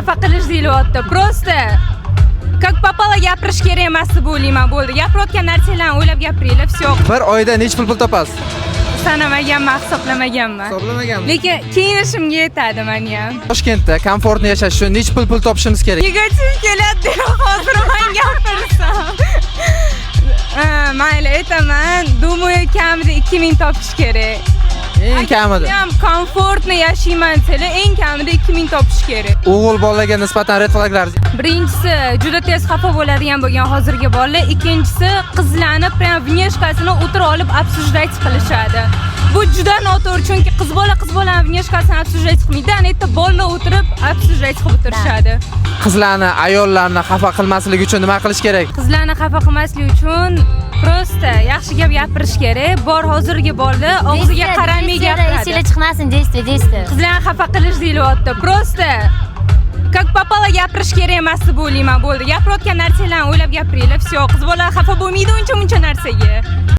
xafa qilish deyilyapti. Просто как попало gapirish kerak emas deb o'ylayman. Bo'ldi. Gapirayotgan narsalarni o'ylab gapiringlar, всё. Bir oyda necha pul topasiz? Sanamaganman, hisoblamaganman. Hisoblamaganmi? Lekin kiyinishimga yetadi meni ham. Toshkentda komfortni yashash uchun necha pul topishimiz kerak? Negativ keladi, hozir men gapirsam. Mayli, aytaman. Думаю, kamida 2000 topish kerak. Eng kamida. Ham komfortni yashayman desanglar, eng kamida 2000 topish kerak. O'g'il bolalarga nisbatan red flaglar. Birinchisi, juda tez xafa bo'ladigan bo'lgan hozirgi bolalar, ikkinchisi qizlarni prям внешкасini o'tirib olib обсуждать qilishadi. Bu juda noto'g'ri, chunki qiz bolani внешкасini обсуждать qilmaydi, anetta bolalar o'tirib обсуждать qilib o'tirishadi. Qizlarni, ayollarni xafa qilmasligi uchun nima qilish kerak? Qizlarni xafa qilmaslik uchun просто yaxshi gap gapirish kerak. Bor hozirgi bolalar og'ziga qaramay gapiradi. Esingizga chiqmasin, действие. Qizlarni xafa qilish deyilyapti. Просто как попало gapirish kerak emas deb o'ylayman. Bo'ldi. Gapirayotgan narsalarni o'ylab gapiringlar, всё. Qiz bola xafa bo'lmaydi uncha narsaga.